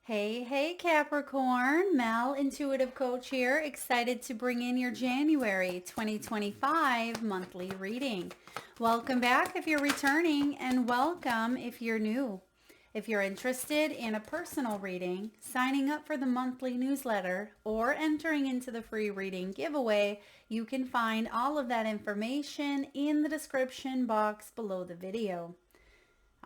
Hey, Capricorn. Mel, Intuitive Coach here. Excited to bring in your January 2025 monthly reading. Welcome back if you're returning, and welcome if you're new. If you're interested in a personal reading, signing up for the monthly newsletter, or entering into the free reading giveaway, you can find all of that information in the description box below the video.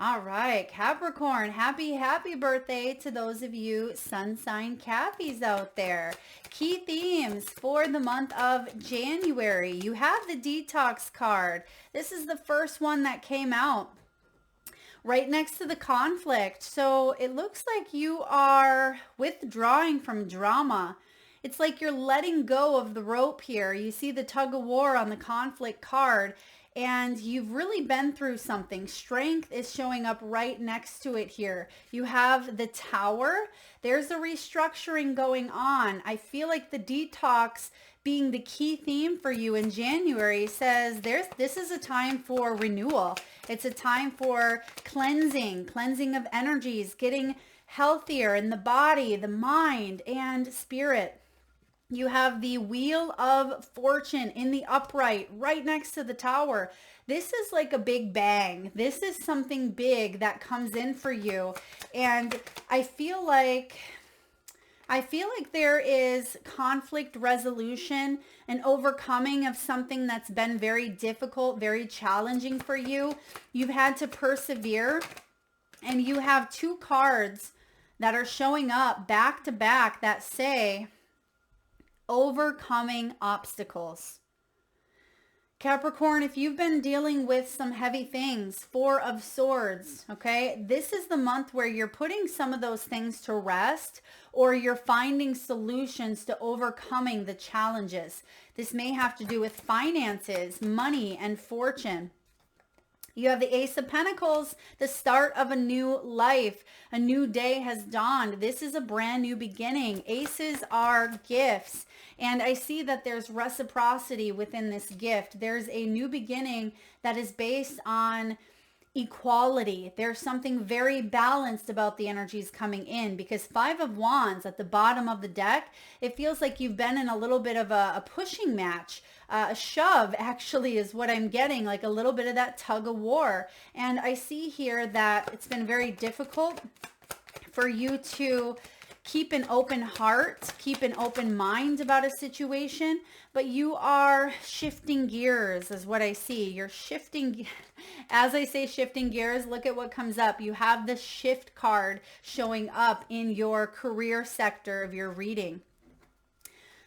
All right, Capricorn, happy birthday to those of you sun sign Cappies out there. Key themes for the month of January. You have the detox card. This is the first one that came out right next to the conflict. So it looks like you are withdrawing from drama. It's like you're letting go of the rope here. You see the tug of war on the conflict card, and you've really been through something. Strength is showing up right next to it here. You have the Tower. There's a restructuring going on. I feel like the detox being the key theme for you in January says this is a time for renewal. It's a time for cleansing of energies, getting healthier in the body, the mind, and spirit. You have the Wheel of Fortune in the upright right next to the Tower. This is like a big bang. This is something big that comes in for you. And I feel like there is conflict resolution and overcoming of something that's been very difficult, very challenging for you. You've had to persevere, and you have two cards that are showing up back to back that say overcoming obstacles. Capricorn, if you've been dealing with some heavy things, Four of Swords, okay, this is the month where you're putting some of those things to rest, or you're finding solutions to overcoming the challenges. This may have to do with finances, money, and fortune. You have the Ace of Pentacles, the start of a new life. A new day has dawned. This is a brand new beginning. Aces are gifts. And I see that there's reciprocity within this gift. There's a new beginning that is based on equality. There's something very balanced about the energies coming in, because Five of Wands at the bottom of the deck, it feels like you've been in a little bit of a pushing match. A shove actually is what I'm getting, like a little bit of that tug of war. And I see here that it's been very difficult for you to keep an open heart, keep an open mind about a situation, but you are shifting gears is what I see. You're shifting. As I say shifting gears, look at what comes up. You have the shift card showing up in your career sector of your reading.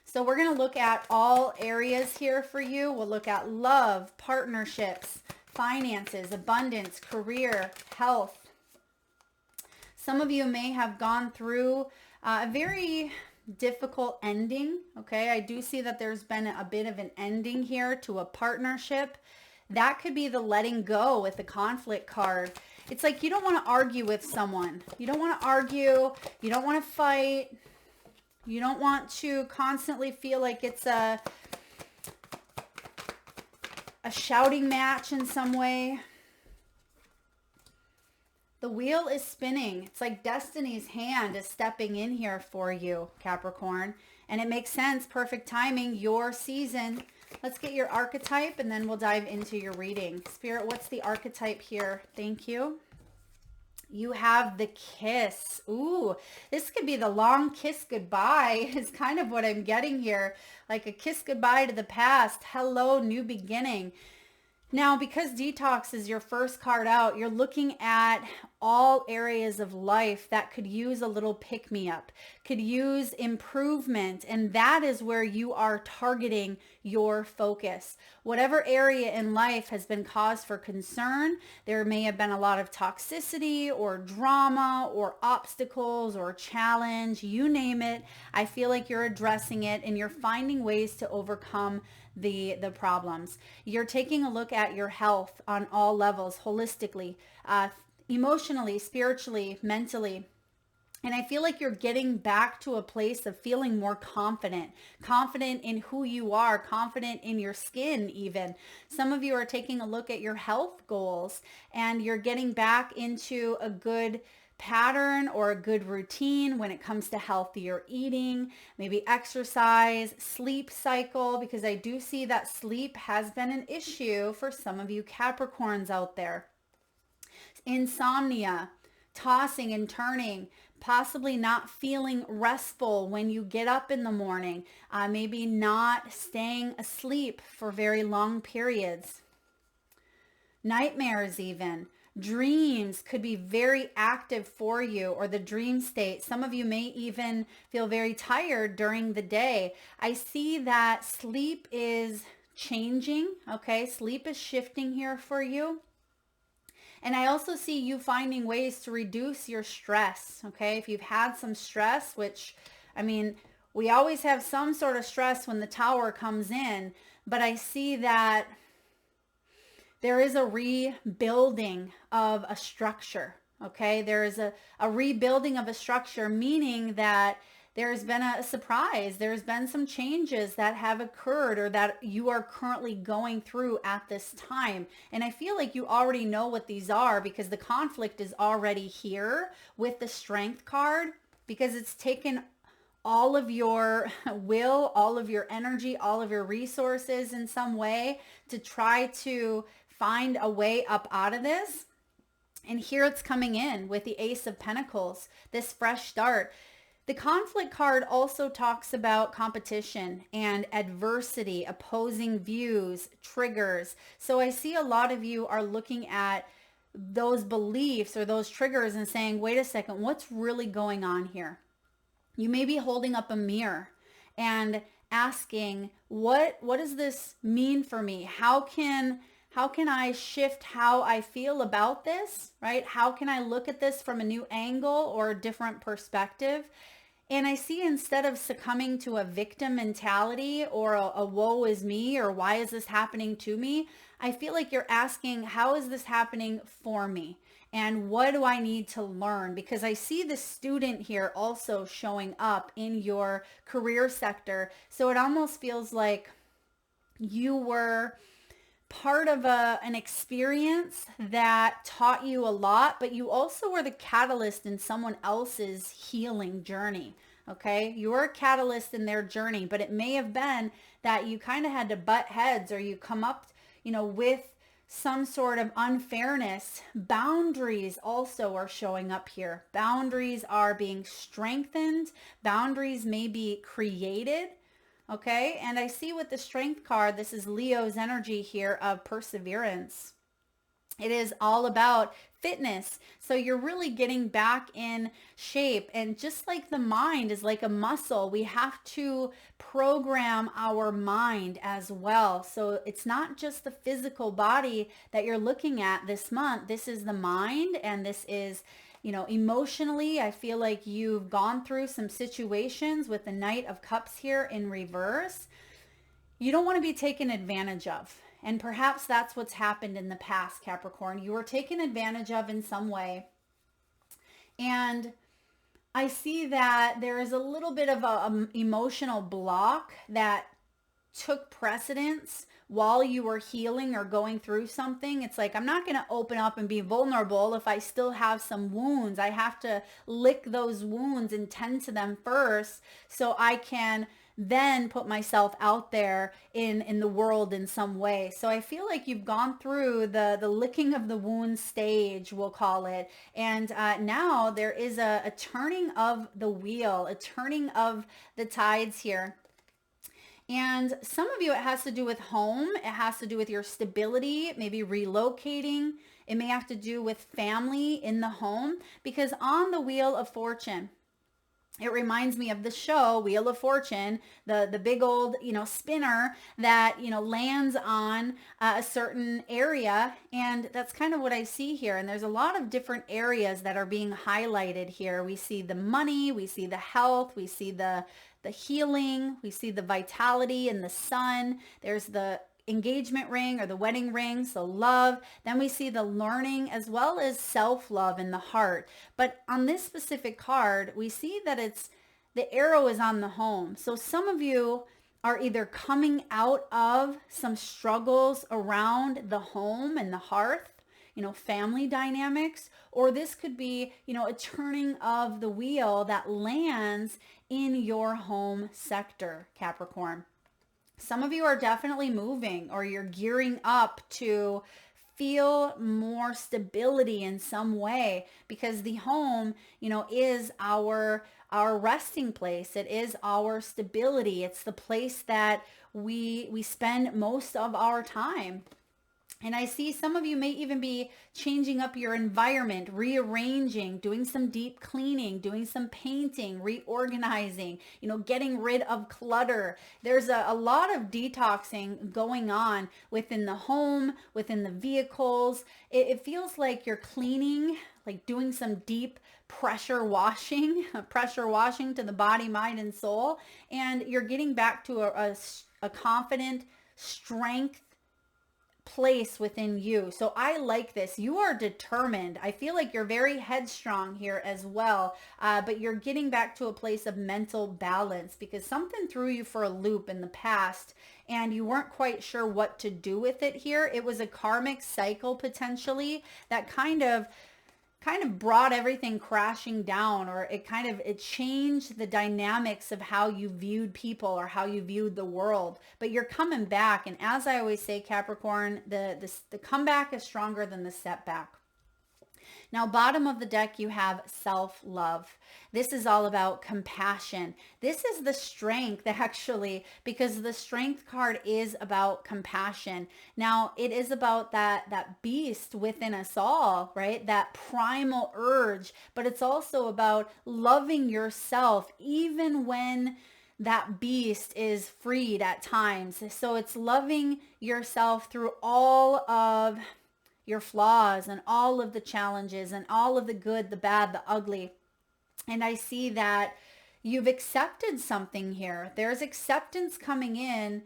So we're going to look at all areas here for you. We'll look at love, partnerships, finances, abundance, career, health. Some of you may have gone through a very difficult ending, okay? I do see that there's been a bit of an ending here to a partnership. That could be the letting go with the conflict card. It's like you don't want to argue with someone. You don't want to argue. You don't want to fight. You don't want to constantly feel like it's a shouting match in some way. The wheel is spinning. It's like destiny's hand is stepping in here for you, Capricorn. And it makes sense. Perfect timing. Your season. Let's get your archetype and then we'll dive into your reading. Spirit, what's the archetype here? Thank you. You have the kiss. Ooh, this could be the long kiss goodbye is kind of what I'm getting here. Like a kiss goodbye to the past. Hello, new beginning. Now, because detox is your first card out, you're looking at all areas of life that could use a little pick-me-up, could use improvement, and that is where you are targeting your focus. Whatever area in life has been cause for concern, there may have been a lot of toxicity or drama or obstacles or challenge, you name it. I feel like you're addressing it and you're finding ways to overcome the problems. You're taking a look at your health on all levels, holistically, emotionally, spiritually, mentally. And I feel like you're getting back to a place of feeling more confident in who you are, confident in your skin even. Some of you are taking a look at your health goals and you're getting back into a good pattern or a good routine when it comes to healthier eating, maybe exercise, sleep cycle, because I do see that sleep has been an issue for some of you Capricorns out there. Insomnia, tossing and turning, possibly not feeling restful when you get up in the morning, maybe not staying asleep for very long periods. Nightmares even. Dreams could be very active for you, or the dream state. Some of you may even feel very tired during the day. I see that sleep is changing, okay? Sleep is shifting here for you. And I also see you finding ways to reduce your stress, okay? If you've had some stress, which, I mean, we always have some sort of stress when the tower comes in, but I see that there is a rebuilding of a structure, okay? There is a rebuilding of a structure, meaning that there's been a surprise. There's been some changes that have occurred or that you are currently going through at this time. And I feel like you already know what these are because the conflict is already here with the Strength card, because it's taken all of your will, all of your energy, all of your resources in some way to try to find a way up out of this. And here it's coming in with the Ace of Pentacles, this fresh start. The conflict card also talks about competition and adversity, opposing views, triggers. So I see a lot of you are looking at those beliefs or those triggers and saying, wait a second, what's really going on here? You may be holding up a mirror and asking, what does this mean for me? How can I shift how I feel about this, right? How can I look at this from a new angle or a different perspective? And I see, instead of succumbing to a victim mentality or a woe is me or why is this happening to me, I feel like you're asking, how is this happening for me? And what do I need to learn? Because I see the student here also showing up in your career sector. So it almost feels like you were part of an experience that taught you a lot, but you also were the catalyst in someone else's healing journey. Okay, you're a catalyst in their journey, but it may have been that you kind of had to butt heads, or you come up, with some sort of unfairness. Boundaries also are showing up here. Boundaries are being strengthened. Boundaries may be created. Okay, and I see with the Strength card, this is Leo's energy here of perseverance. It is all about fitness. So you're really getting back in shape. And just like the mind is like a muscle, we have to program our mind as well. So it's not just the physical body that you're looking at this month. This is the mind, and this is, emotionally, I feel like you've gone through some situations with the Knight of Cups here in reverse. You don't want to be taken advantage of. And perhaps that's what's happened in the past, Capricorn. You were taken advantage of in some way. And I see that there is a little bit of an emotional block that took precedence while you were healing or going through something. It's like, I'm not going to open up and be vulnerable if I still have some wounds. I have to lick those wounds and tend to them first so I can then put myself out there in the world in some way. So I feel like you've gone through the licking of the wound stage, we'll call it. And now there is a turning of the wheel, a turning of the tides here. And some of you, it has to do with home. It has to do with your stability, maybe relocating. It may have to do with family in the home, because on the Wheel of Fortune, it reminds me of the show Wheel of Fortune, the big old, spinner that, lands on a certain area. And that's kind of what I see here. And there's a lot of different areas that are being highlighted here. We see the money, we see the health, we see the healing, we see the vitality and the sun. There's the engagement ring or the wedding ring, so love. Then we see the learning as well as self-love in the heart. But on this specific card, we see that the arrow is on the home. So some of you are either coming out of some struggles around the home and the hearth. family dynamics, or this could be, a turning of the wheel that lands in your home sector, Capricorn. Some of you are definitely moving, or you're gearing up to feel more stability in some way, because the home, is our resting place. It is our stability. It's the place that we spend most of our time. And I see some of you may even be changing up your environment, rearranging, doing some deep cleaning, doing some painting, reorganizing, getting rid of clutter. There's a lot of detoxing going on within the home, within the vehicles. It feels like you're cleaning, like doing some deep pressure washing to the body, mind, and soul. And you're getting back to a confident strength place within you. So I like this. You are determined. I feel like you're very headstrong here as well, but you're getting back to a place of mental balance, because something threw you for a loop in the past and you weren't quite sure what to do with it here. It was a karmic cycle potentially that kind of brought everything crashing down, or it changed the dynamics of how you viewed people or how you viewed the world. But you're coming back, and as I always say, Capricorn, the comeback is stronger than the setback. Now, bottom of the deck, you have self-love. This is all about compassion. This is the strength, actually, because the strength card is about compassion. Now, it is about that beast within us all, right? That primal urge, but it's also about loving yourself even when that beast is freed at times. So it's loving yourself through all of your flaws and all of the challenges and all of the good, the bad, the ugly. And I see that you've accepted something here. There's acceptance coming in.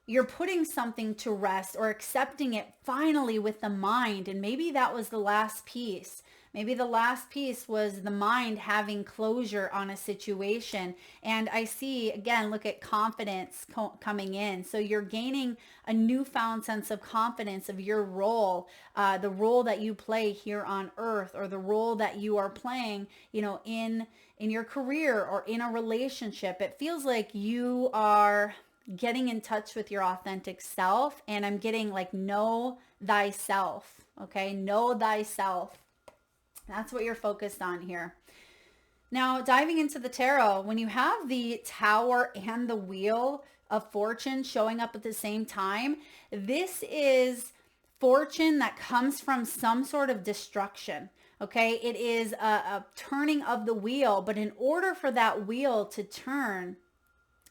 You're putting something to rest, or accepting it finally with the mind. And maybe that was the last piece. Maybe the last piece was the mind having closure on a situation. And I see, again, look at confidence coming in. So you're gaining a newfound sense of confidence of your role, the role that you play here on earth, or the role that you are playing, in your career or in a relationship. It feels like you are getting in touch with your authentic self. And I'm getting like, know thyself. Okay. Know thyself. That's what you're focused on here. Now, diving into the tarot, when you have the Tower and the Wheel of Fortune showing up at the same time, this is fortune that comes from some sort of destruction. Okay, it is a turning of the wheel, but in order for that wheel to turn,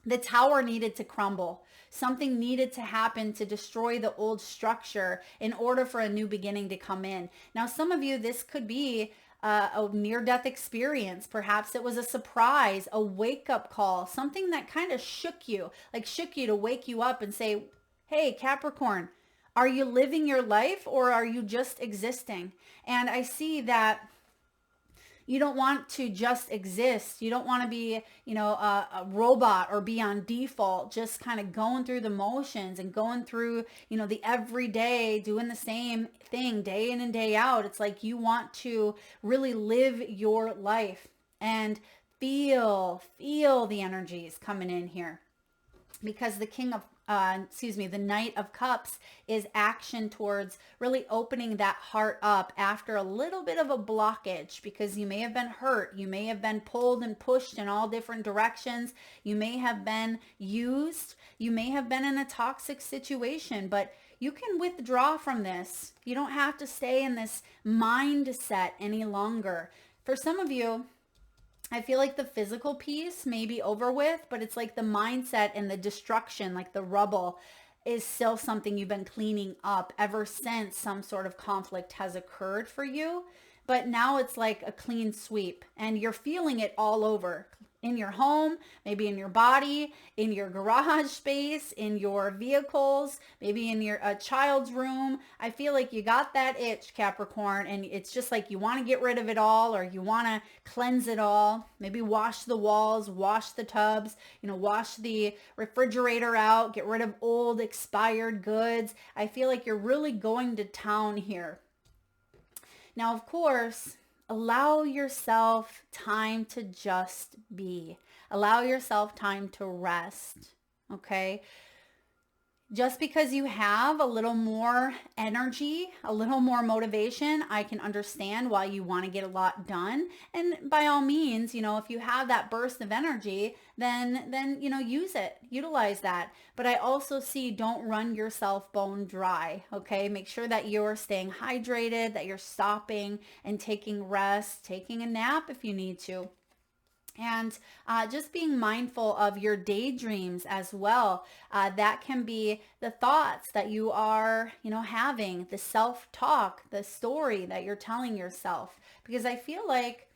the tower needed to crumble. Something needed to happen to destroy the old structure in order for a new beginning to come in. Now, some of you, this could be a near-death experience. Perhaps it was a surprise, a wake-up call, something that kind of shook you to wake you up and say, hey, Capricorn, are you living your life, or are you just existing? And I see that you don't want to just exist. You don't want to be, a robot, or be on default, just kind of going through the motions and going through, the everyday, doing the same thing day in and day out. It's like you want to really live your life and feel the energies coming in here. Because the the Knight of Cups is action towards really opening that heart up after a little bit of a blockage, because you may have been hurt. You may have been pulled and pushed in all different directions. You may have been used. You may have been in a toxic situation, but you can withdraw from this. You don't have to stay in this mindset any longer. For some of you, I feel like the physical piece may be over with, but it's like the mindset and the destruction, like the rubble, is still something you've been cleaning up ever since some sort of conflict has occurred for you. But now it's like a clean sweep, and you're feeling it all over. In your home, maybe in your body, in your garage space, in your vehicles, maybe in your child's room. I feel like you got that itch, Capricorn, and it's just like you want to get rid of it all, or you want to cleanse it all. Maybe wash the walls, wash the tubs, wash the refrigerator out, get rid of old expired goods. I feel like you're really going to town here. Now, of course, allow yourself time to just be. Allow yourself time to rest, okay? Just because you have a little more energy, a little more motivation, I can understand why you want to get a lot done. And by all means, if you have that burst of energy, then use it, utilize that. But I also see, don't run yourself bone dry, okay? Make sure that you're staying hydrated, that you're stopping and taking rest, taking a nap if you need to. And just being mindful of your daydreams as well. That can be the thoughts that you are, having, the self-talk, the story that you're telling yourself. Because I feel like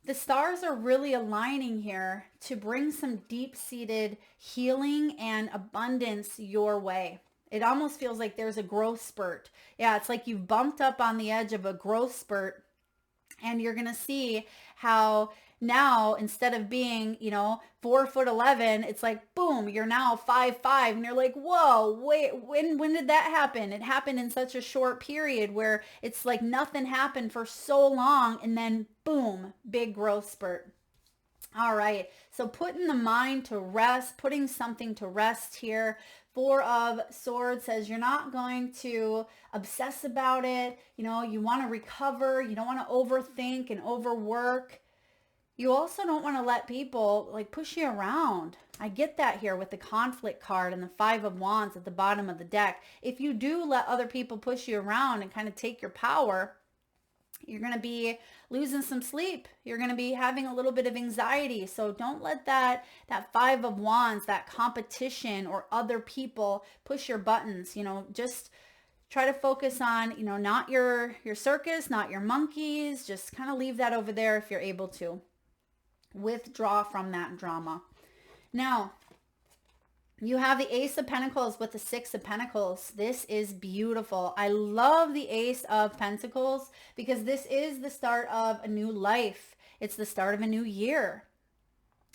the stars are really aligning here to bring some deep-seated healing and abundance your way. It almost feels like there's a growth spurt. Yeah, it's like you've bumped up on the edge of a growth spurt, and you're going to see how now, instead of being, 4'11", it's like, boom, you're now 5'5", and you're like, whoa, wait, when did that happen? It happened in such a short period where it's like nothing happened for so long, and then boom, big growth spurt. All right, so putting the mind to rest, putting something to rest here. Four of Swords says you're not going to obsess about it. You want to recover. You don't want to overthink and overwork. You also don't want to let people push you around. I get that here with the conflict card and the Five of Wands at the bottom of the deck. If you do let other people push you around and kind of take your power, you're going to be losing some sleep. You're going to be having a little bit of anxiety. So don't let that Five of Wands, that competition or other people push your buttons. Just try to focus on, not your circus, not your monkeys. Just kind of leave that over there if you're able to. Withdraw from that drama. Now, you have the Ace of Pentacles with the Six of Pentacles. This is beautiful. I love the Ace of Pentacles because this is the start of a new life. It's the start of a new year.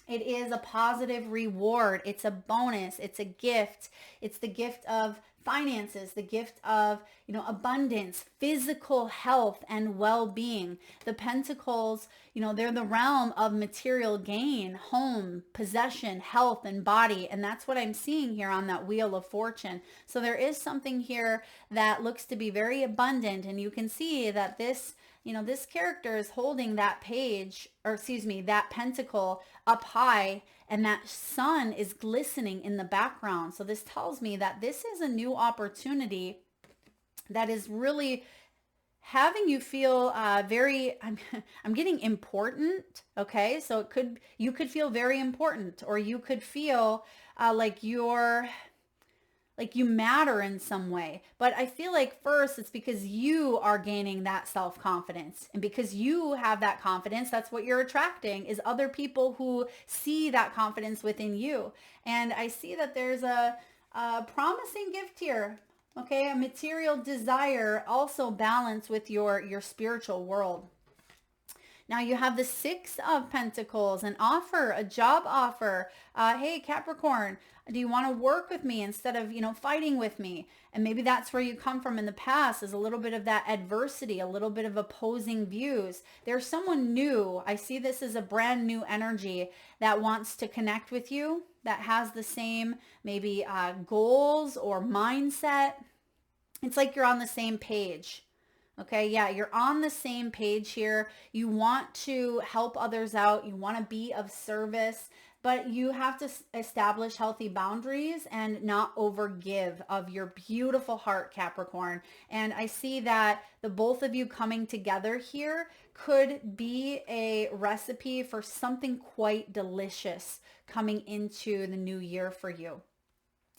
It is a positive reward. It's a bonus. It's a gift. It's the gift of finances, the gift of, abundance, physical health, and well-being. The Pentacles, they're the realm of material gain, home, possession, health, and body. And that's what I'm seeing here on that Wheel of Fortune. So there is something here that looks to be very abundant. And you can see that this character is holding that that pentacle up high, and that sun is glistening in the background. So this tells me that this is a new opportunity that is really having you feel very, I'm getting important. Okay. So you could feel very important, or you could feel like you matter in some way. But I feel like first it's because you are gaining that self-confidence, and because you have that confidence, that's what you're attracting, is other people who see that confidence within you. And I see that there's a promising gift here. Okay. A material desire also balanced with your spiritual world. Now you have the Six of Pentacles, an offer, a job offer. Hey, Capricorn, do you want to work with me instead of, fighting with me? And maybe that's where you come from in the past, is a little bit of that adversity, a little bit of opposing views. There's someone new. I see this as a brand new energy that wants to connect with you, that has the same maybe goals or mindset. It's like you're on the same page. Okay, yeah, you're on the same page here. You want to help others out. You want to be of service, but you have to establish healthy boundaries and not overgive of your beautiful heart, Capricorn. And I see that the both of you coming together here could be a recipe for something quite delicious coming into the new year for you.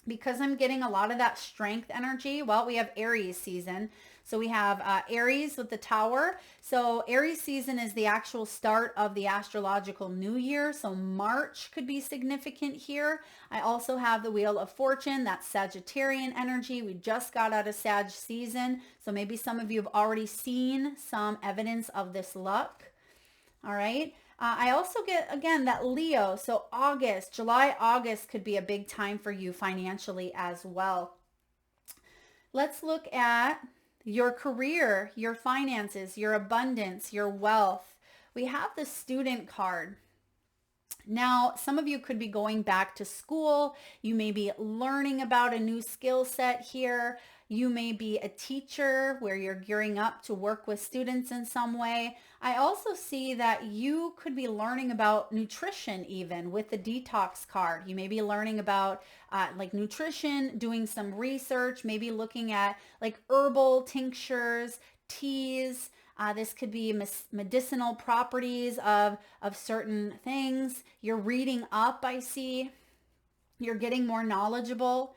Because I'm getting a lot of that strength energy. Well, we have Aries season. So we have Aries with the Tower. So Aries season is the actual start of the astrological new year. So March could be significant here. I also have the Wheel of Fortune. That's Sagittarian energy. We just got out of Sag season. So maybe some of you have already seen some evidence of this luck. All right. I also get, again, that Leo. So July, August could be a big time for you financially as well. Let's look at your career, your finances, your abundance, your wealth. We have the student card. Now, some of you could be going back to school. You may be learning about a new skill set here. You may be a teacher where you're gearing up to work with students in some way. I also see that you could be learning about nutrition even with the detox card. You may be learning about like nutrition, doing some research, maybe looking at like herbal tinctures, teas. This could be medicinal properties of certain things. You're reading up, I see. You're getting more knowledgeable.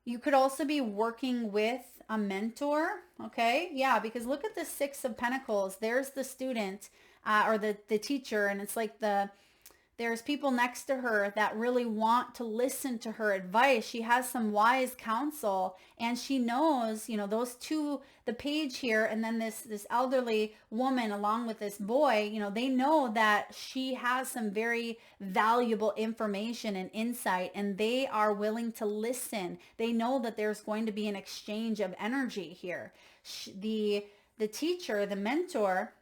You could also be working with a mentor, okay? Yeah, because look at the Six of Pentacles. There's the student or the teacher, and it's like there's people next to her that really want to listen to her advice. She has some wise counsel, and she knows, you know, those two, the page here, and then this elderly woman along with this boy, you know, they know that she has some very valuable information and insight, and they are willing to listen. They know that there's going to be an exchange of energy here. The teacher, the mentor,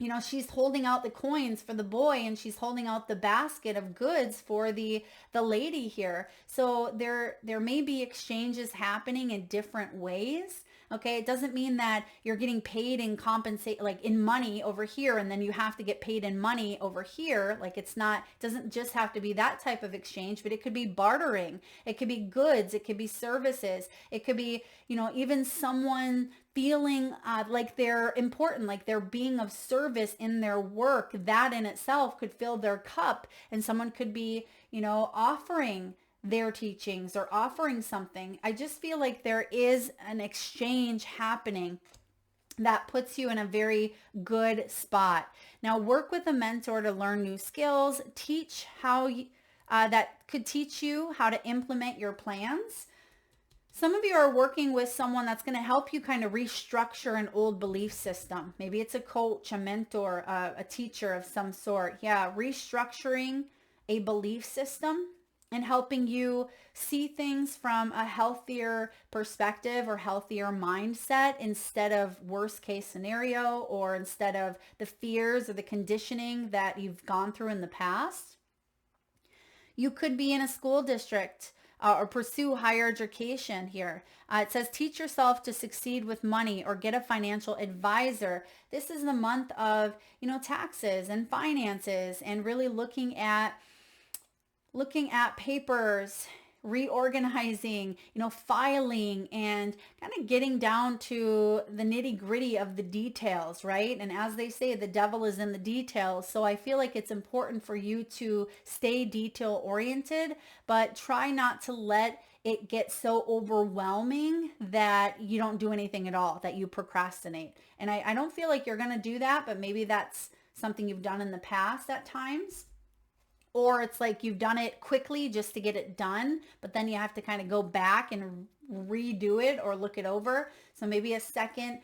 you know, she's holding out the coins for the boy, and she's holding out the basket of goods for the lady here. So there may be exchanges happening in different ways. Okay, it doesn't mean that you're getting paid in compensate like in money over here, and then you have to get paid in money over here. Like it doesn't just have to be that type of exchange, but it could be bartering. It could be goods. It could be services. It could be, you know, even someone feeling like they're important, like they're being of service in their work. That in itself could fill their cup, and someone could be, you know, offering their teachings or offering something. I just feel like there is an exchange happening that puts you in a very good spot. Now work with a mentor to learn new skills, teach how that could teach you how to implement your plans. Some of you are working with someone that's going to help you kind of restructure an old belief system. Maybe it's a coach, a mentor, a teacher of some sort. Yeah, restructuring a belief system and helping you see things from a healthier perspective or healthier mindset instead of worst case scenario, or instead of the fears or the conditioning that you've gone through in the past. You could be in a school district or pursue higher education here. It says teach yourself to succeed with money or get a financial advisor. This is the month of, you know, taxes and finances and really looking at papers, reorganizing, you know, filing, and kind of getting down to the nitty gritty of the details, right? And as they say, the devil is in the details. So I feel like it's important for you to stay detail oriented, but try not to let it get so overwhelming that you don't do anything at all, that you procrastinate. And I don't feel like you're going to do that, but maybe that's something you've done in the past at times. Or it's like you've done it quickly just to get it done, but then you have to kind of go back and redo it or look it over. So maybe a second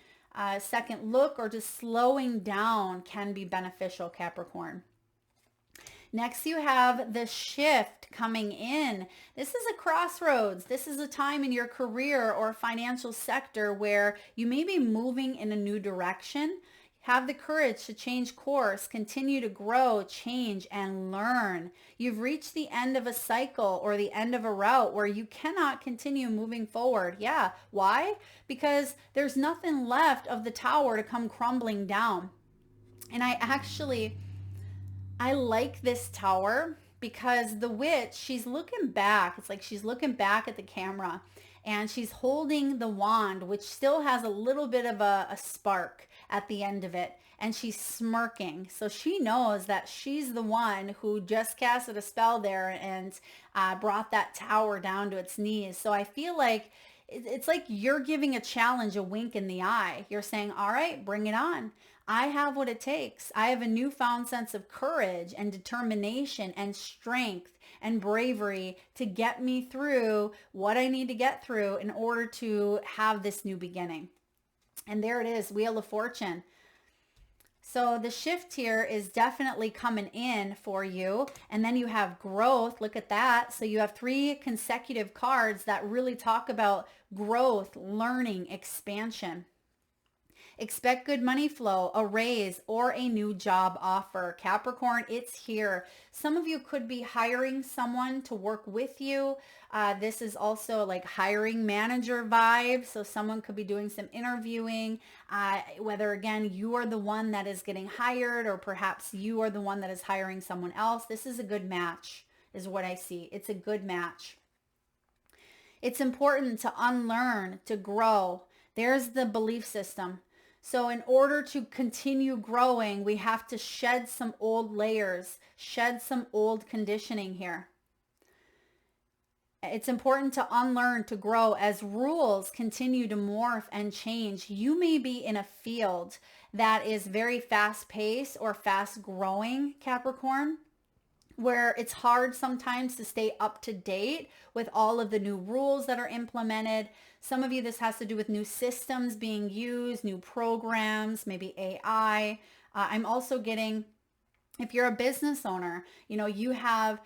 look or just slowing down can be beneficial, Capricorn. Next, you have the shift coming in. This is a crossroads. This is a time in your career or financial sector where you may be moving in a new direction. Have the courage to change course, continue to grow, change, and learn. You've reached the end of a cycle or the end of a route where you cannot continue moving forward. Yeah. Why? Because there's nothing left of the tower to come crumbling down. And I like this tower because the witch, she's looking back. It's like she's looking back at the camera, and she's holding the wand, which still has a little bit of a spark at the end of it, and she's smirking. So she knows that she's the one who just casted a spell there and brought that tower down to its knees. So I feel like it's like you're giving a challenge, a wink in the eye. You're saying, all right, bring it on. I have what it takes. I have a newfound sense of courage and determination and strength and bravery to get me through what I need to get through in order to have this new beginning. And there it is, Wheel of Fortune. So the shift here is definitely coming in for you. And then you have growth. Look at that. So you have 3 consecutive cards that really talk about growth, learning, expansion. Expect good money flow, a raise, or a new job offer. Capricorn, it's here. Some of you could be hiring someone to work with you. This is also like hiring manager vibe. So someone could be doing some interviewing, whether again, you are the one that is getting hired or perhaps you are the one that is hiring someone else. This is a good match is what I see. It's a good match. It's important to unlearn, to grow. There's the belief system. So in order to continue growing, we have to shed some old layers, shed some old conditioning here. It's important to unlearn, to grow as rules continue to morph and change. You may be in a field that is very fast paced or fast growing, Capricorn, where it's hard sometimes to stay up to date with all of the new rules that are implemented. Some of you, this has to do with new systems being used, new programs, maybe AI. I'm also getting, if you're a business owner, you have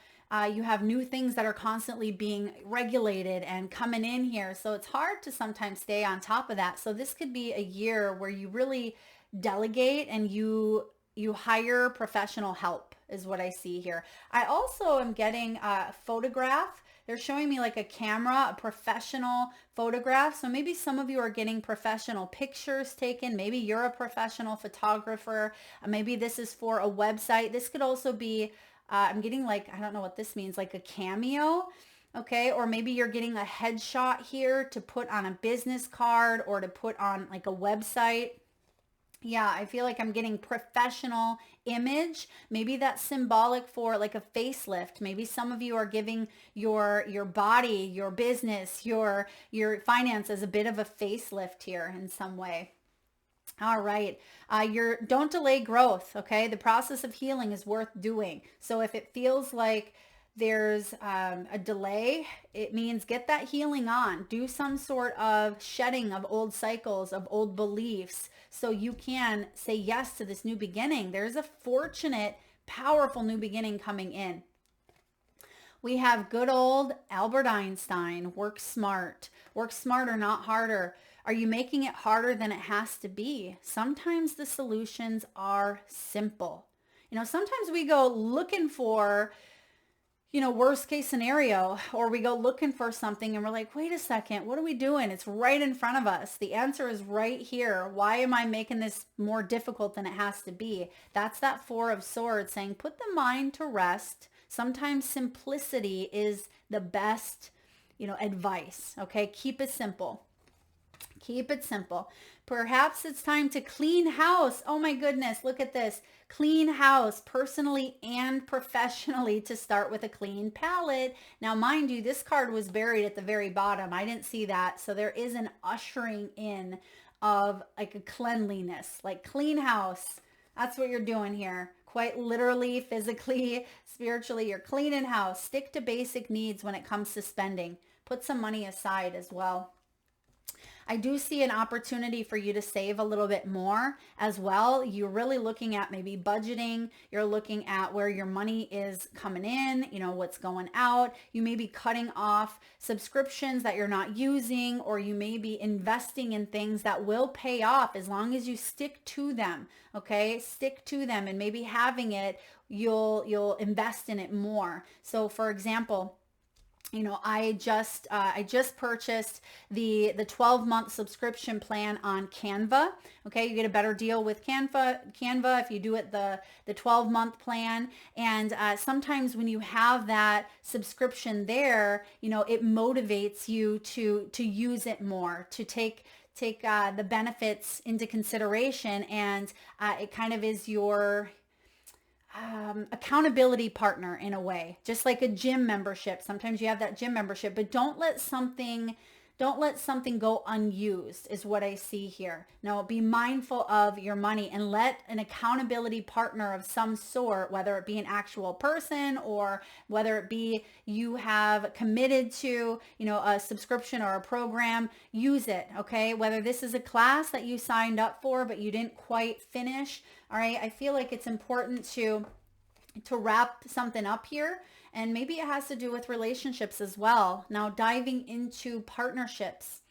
new things that are constantly being regulated and coming in here. So it's hard to sometimes stay on top of that. So this could be a year where you really delegate and you hire professional help is what I see here. I also am getting a photograph. They're showing me like a camera, a professional photograph. So maybe some of you are getting professional pictures taken. Maybe you're a professional photographer. Maybe this is for a website. This could also be, I'm getting like, I don't know what this means, like a cameo. Okay, or maybe you're getting a headshot here to put on a business card or to put on like a website. Yeah, I feel like I'm getting professional image. Maybe that's symbolic for like a facelift. Maybe some of you are giving your body, your business, your finance as a bit of a facelift here in some way. All right. Don't delay growth. Okay. The process of healing is worth doing. So if it feels like there's a delay, it means get that healing on. Do some sort of shedding of old cycles, of old beliefs, so you can say yes to this new beginning. There's a fortunate, powerful new beginning coming in. We have good old Albert Einstein, work smart. Work smarter, not harder. Are you making it harder than it has to be? Sometimes the solutions are simple. Sometimes we go looking for worst case scenario, or we go looking for something and we're like, wait a second, what are we doing? It's right in front of us. The answer is right here. Why am I making this more difficult than it has to be? That's that Four of Swords saying, put the mind to rest. Sometimes simplicity is the best, advice. Okay. Keep it simple. Keep it simple. Perhaps it's time to clean house. Oh my goodness, look at this. Clean house, personally and professionally, to start with a clean palette. Now, mind you, this card was buried at the very bottom. I didn't see that. So there is an ushering in of like a cleanliness, like clean house. That's what you're doing here. Quite literally, physically, spiritually, you're cleaning house. Stick to basic needs when it comes to spending. Put some money aside as well. I do see an opportunity for you to save a little bit more as well. You're really looking at maybe budgeting. You're looking at where your money is coming in, what's going out. You may be cutting off subscriptions that you're not using, or you may be investing in things that will pay off as long as you stick to them. Okay, stick to them, and maybe having it, you'll invest in it more. So for example, I just purchased the 12-month subscription plan on Canva. Okay, you get a better deal with Canva if you do it the 12-month plan. And sometimes when you have that subscription there, it motivates you to use it more, to take the benefits into consideration, and it kind of is your accountability partner in a way, just like a gym membership. Sometimes you have that gym membership, but don't let something go unused is what I see here. Now, be mindful of your money and let an accountability partner of some sort, whether it be an actual person or whether it be you have committed to, a subscription or a program, use it. Okay. Whether this is a class that you signed up for, but you didn't quite finish. All right. I feel like it's important to wrap something up here, and maybe it has to do with relationships as well. Now, diving into partnerships.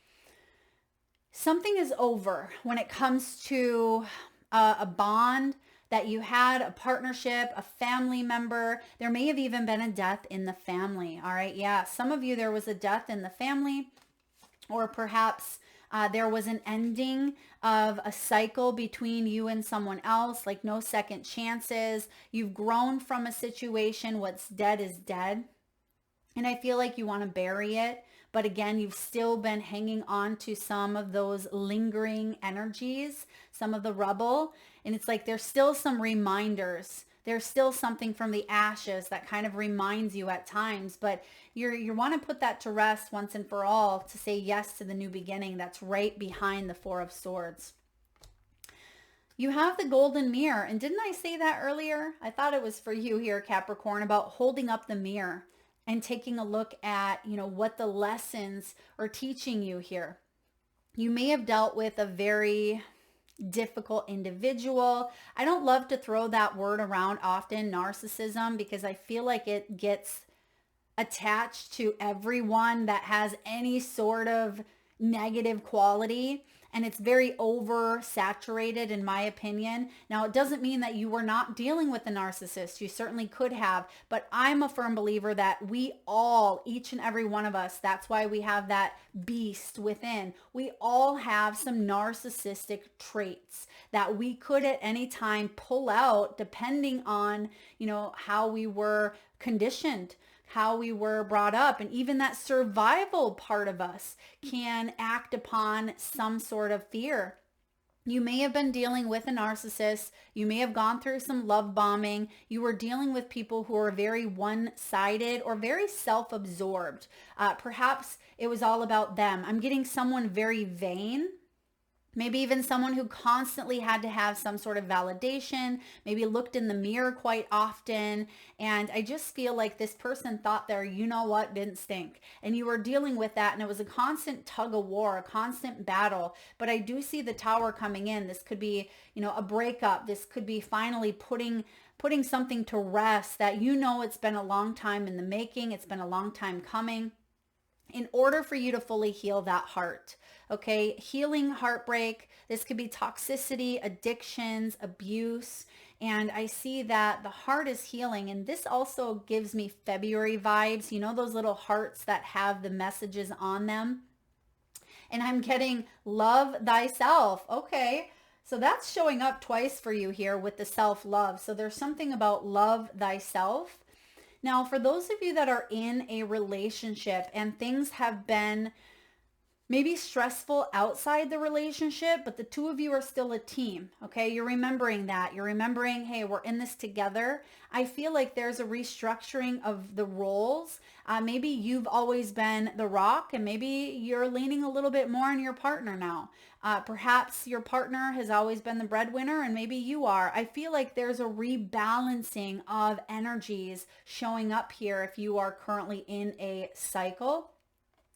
something is over when it comes to a bond that you had, a partnership, a family member. There may have even been a death in the family. All right. Yeah. Some of you, there was a death in the family, or perhaps there was an ending of a cycle between you and someone else, like no second chances. You've grown from a situation. What's dead is dead. And I feel like you want to bury it. But again, you've still been hanging on to some of those lingering energies, some of the rubble. And it's like there's still some reminders. There's still something from the ashes that kind of reminds you at times. But you want to put that to rest once and for all, to say yes to the new beginning that's right behind the Four of Swords. You have the golden mirror. And didn't I say that earlier? I thought it was for you here, Capricorn, about holding up the mirror and taking a look at, what the lessons are teaching you here. You may have dealt with a very difficult individual. I don't love to throw that word around often, narcissism, because I feel like it gets attached to everyone that has any sort of negative quality. And it's very oversaturated in my opinion. Now, it doesn't mean that you were not dealing with a narcissist. You certainly could have, but I'm a firm believer that we all, each and every one of us, that's why we have that beast within. We all have some narcissistic traits that we could at any time pull out depending on, how we were conditioned, how we were brought up, and even that survival part of us can act upon some sort of fear. You may have been dealing with a narcissist. You may have gone through some love bombing. You were dealing with people who are very one-sided or very self-absorbed. Perhaps it was all about them. I'm getting someone very vain. Maybe even someone who constantly had to have some sort of validation, maybe looked in the mirror quite often. And I just feel like this person thought their didn't stink. And you were dealing with that, and it was a constant tug of war, a constant battle. But I do see the Tower coming in. This could be, a breakup. This could be finally putting something to rest that it's been a long time in the making. It's been a long time coming, in order for you to fully heal that heart. Okay, healing heartbreak. This could be toxicity, addictions, abuse. And I see that the heart is healing. And this also gives me February vibes. Those little hearts that have the messages on them. And I'm getting love thyself. Okay, so that's showing up twice for you here with the self-love. So there's something about love thyself. Now, for those of you that are in a relationship and things have been maybe stressful outside the relationship, but the two of you are still a team, okay? You're remembering that. You're remembering, hey, we're in this together. I feel like there's a restructuring of the roles. Maybe you've always been the rock, and maybe you're leaning a little bit more on your partner now. Perhaps your partner has always been the breadwinner, and maybe you are. I feel like there's a rebalancing of energies showing up here if you are currently in a cycle.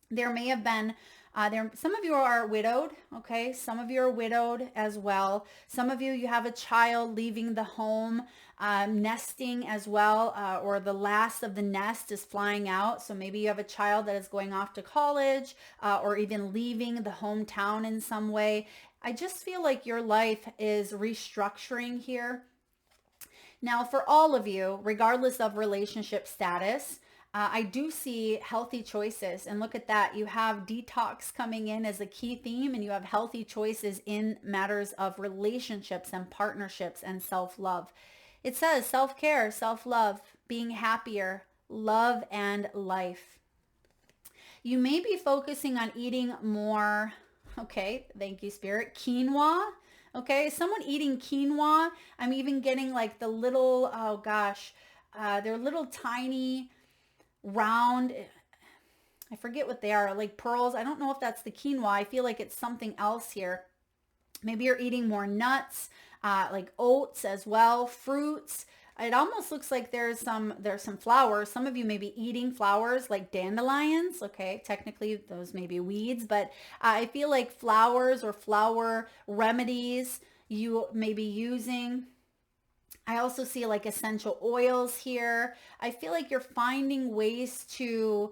There may have been some of you are widowed, okay? Some of you are widowed as well. Some of you have a child leaving the home, nesting as well, or the last of the nest is flying out. So maybe you have a child that is going off to college, or even leaving the hometown in some way. I just feel like your life is restructuring here. Now, for all of you, regardless of relationship status, I do see healthy choices. And look at that. You have detox coming in as a key theme, and you have healthy choices in matters of relationships and partnerships and self-love. It says self-care, self-love, being happier, love, and life. You may be focusing on eating more, okay, thank you, Spirit, quinoa. Okay, someone eating quinoa. I'm even getting like the little, they're little tiny round, I forget what they are, like pearls. I don't know if that's the quinoa. I feel like it's something else here. Maybe you're eating more nuts, like oats as well, fruits. It almost looks like there's some flowers. Some of you may be eating flowers like dandelions. Okay, technically those may be weeds, but I feel like flowers or flower remedies you may be using. I also see like essential oils here. I feel like you're finding ways to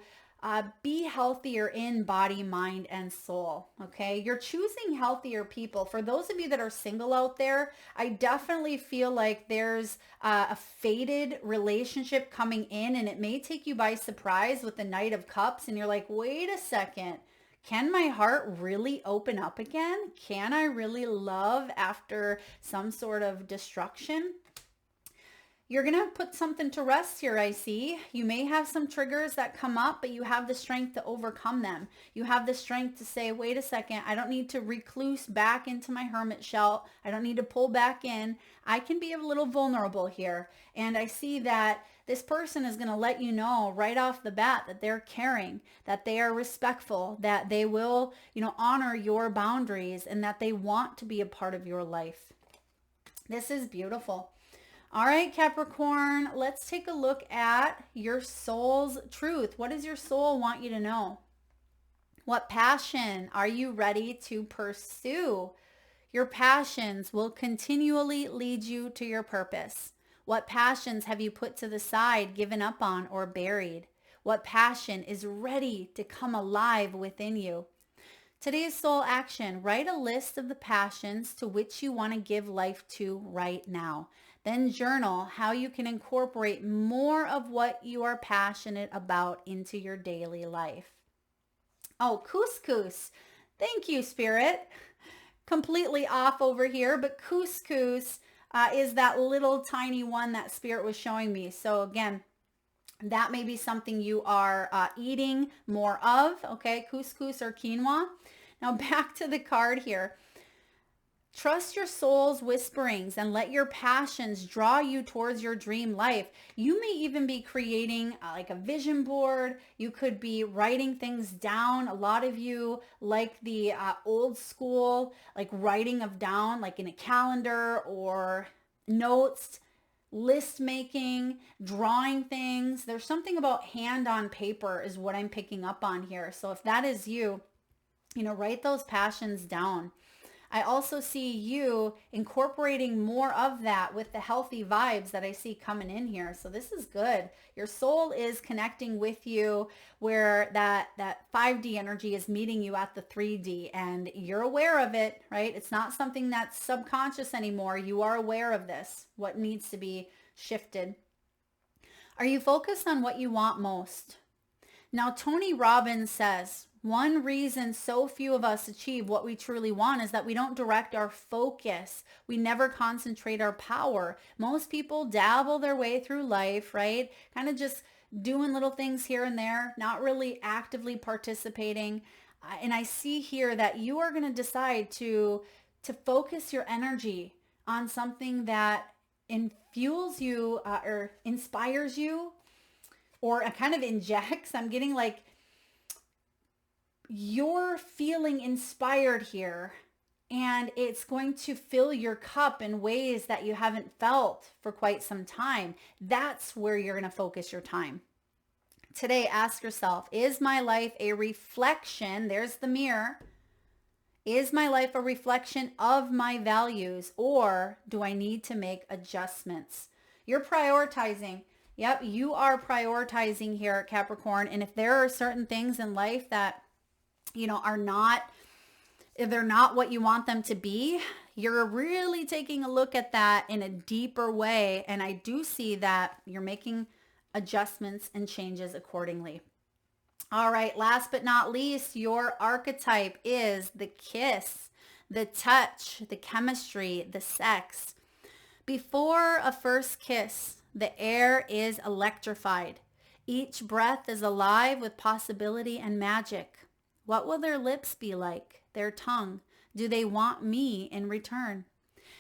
be healthier in body, mind, and soul. Okay. You're choosing healthier people. For those of you that are single out there, I definitely feel like there's a faded relationship coming in, and it may take you by surprise with the Knight of Cups. And you're like, wait a second. Can my heart really open up again? Can I really love after some sort of destruction? You're going to put something to rest here, I see. You may have some triggers that come up, but you have the strength to overcome them. You have the strength to say, wait a second, I don't need to recluse back into my hermit shell. I don't need to pull back in. I can be a little vulnerable here. And I see that this person is going to let you know right off the bat that they're caring, that they are respectful, that they will, honor your boundaries, and that they want to be a part of your life. This is beautiful. All right, Capricorn, let's take a look at your soul's truth. What does your soul want you to know? What passion are you ready to pursue? Your passions will continually lead you to your purpose. What passions have you put to the side, given up on, or buried? What passion is ready to come alive within you? Today's soul action, write a list of the passions to which you want to give life to right now. Then journal how you can incorporate more of what you are passionate about into your daily life. Oh, couscous. Thank you, Spirit. Completely off over here, but couscous is that little tiny one that Spirit was showing me. So again, that may be something you are eating more of, okay? Couscous or quinoa. Now back to the card here. Trust your soul's whisperings and let your passions draw you towards your dream life. You may even be creating like a vision board. You could be writing things down. A lot of you like the old school, like writing of down, like in a calendar or notes, list making, drawing things. There's something about hand on paper is what I'm picking up on here. So if that is you, write those passions down. I also see you incorporating more of that with the healthy vibes that I see coming in here. So this is good. Your soul is connecting with you where that 5D energy is meeting you at the 3D, and you're aware of it, right? It's not something that's subconscious anymore. You are aware of this, what needs to be shifted. Are you focused on what you want most? Now, Tony Robbins says, one reason so few of us achieve what we truly want is that we don't direct our focus. We never concentrate our power. Most people dabble their way through life, right? Kind of just doing little things here and there, not really actively participating. And I see here that you are going to decide to focus your energy on something that fuels you or inspires you, or kind of injects. I'm getting like, you're feeling inspired here, and it's going to fill your cup in ways that you haven't felt for quite some time. That's where you're going to focus your time. Today, ask yourself, is my life a reflection? There's the mirror. Is my life a reflection of my values, or do I need to make adjustments? You're prioritizing. Yep, you are prioritizing here, Capricorn. And if there are certain things in life that if they're not what you want them to be, you're really taking a look at that in a deeper way. And I do see that you're making adjustments and changes accordingly. All right, last but not least, your archetype is the kiss, the touch, the chemistry, the sex. Before a first kiss, the air is electrified. Each breath is alive with possibility and magic. What will their lips be like? Their tongue? Do they want me in return?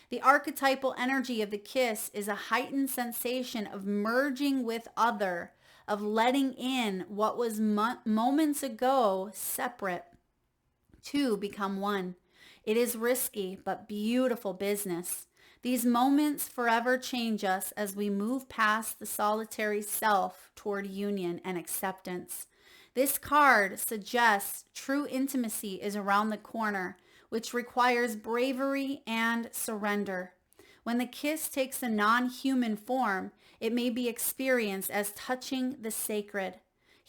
The archetypal energy of the kiss is a heightened sensation of merging with other, of letting in what was moments ago separate to become one. It is risky but beautiful business. These moments forever change us as we move past the solitary self toward union and acceptance. This card suggests true intimacy is around the corner, which requires bravery and surrender. When the kiss takes a non-human form, it may be experienced as touching the sacred.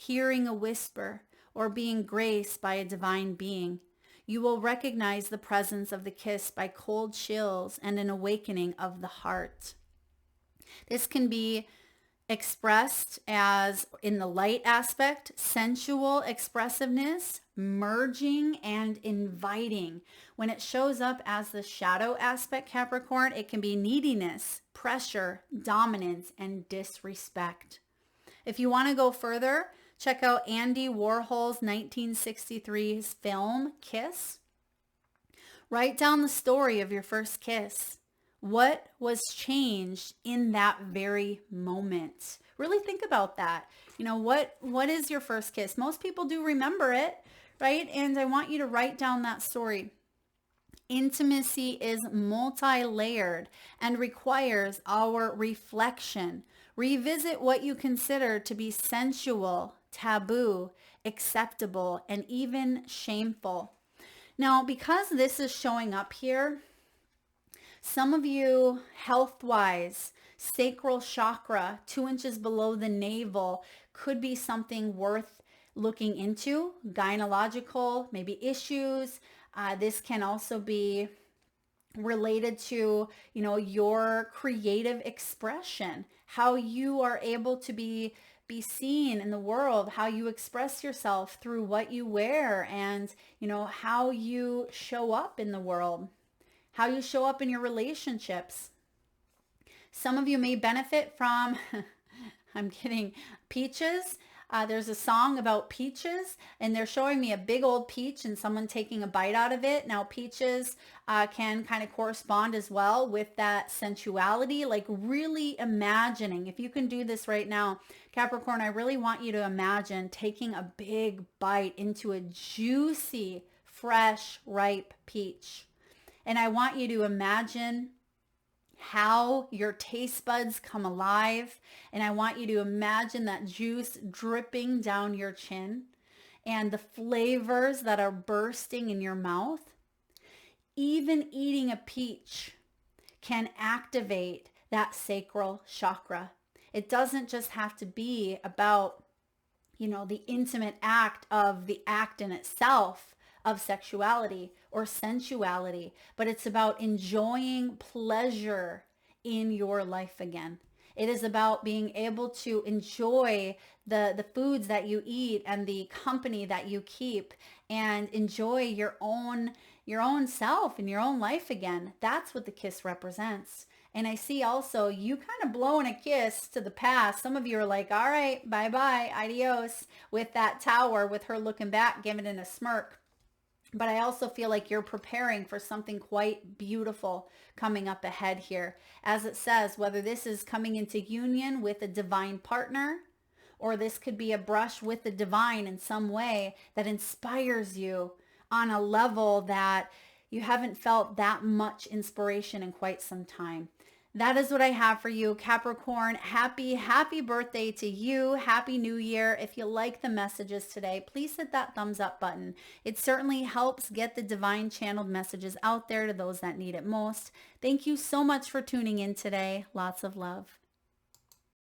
hearing a whisper, or being graced by a divine being. You will recognize the presence of the kiss by cold chills and an awakening of the heart. This can be expressed as, in the light aspect, sensual expressiveness, merging, and inviting. When it shows up as the shadow aspect, Capricorn, it can be neediness, pressure, dominance, and disrespect. If you want to go further, check out Andy Warhol's 1963 film, Kiss. Write down the story of your first kiss. What was changed in that very moment? Really think about that. What is your first kiss? Most people do remember it, right? And I want you to write down that story. Intimacy is multi-layered and requires our reflection. Revisit what you consider to be sensual, taboo, acceptable, and even shameful. Now, because this is showing up here, some of you, health-wise, sacral chakra, 2 inches below the navel, could be something worth looking into. Gynecological, maybe issues. This can also be related to, your creative expression, how you are able to be seen in the world, how you express yourself through what you wear, and, how you show up in the world, how you show up in your relationships. Some of you may benefit from, I'm kidding, peaches. There's a song about peaches, and they're showing me a big old peach and someone taking a bite out of it. Now, peaches can kind of correspond as well with that sensuality, like really imagining. If you can do this right now, Capricorn, I really want you to imagine taking a big bite into a juicy, fresh, ripe peach. And I want you to imagine how your taste buds come alive. And I want you to imagine that juice dripping down your chin and the flavors that are bursting in your mouth. Even eating a peach can activate that sacral chakra. It doesn't just have to be about, the intimate act of the act in itself of sexuality or sensuality, but it's about enjoying pleasure in your life again. It is about being able to enjoy the foods that you eat and the company that you keep, and enjoy your own self and your own life again. That's what the kiss represents. And I see also you kind of blowing a kiss to the past. Some of you are like, all right, bye-bye, adios, with that tower, with her looking back, giving it a smirk. But I also feel like you're preparing for something quite beautiful coming up ahead here. As it says, whether this is coming into union with a divine partner, or this could be a brush with the divine in some way that inspires you on a level that you haven't felt that much inspiration in quite some time. That is what I have for you, Capricorn. Happy birthday to you. Happy New Year. If you like the messages today, please hit that thumbs up button. It certainly helps get the divine channeled messages out there to those that need it most. Thank you so much for tuning in today. Lots of love.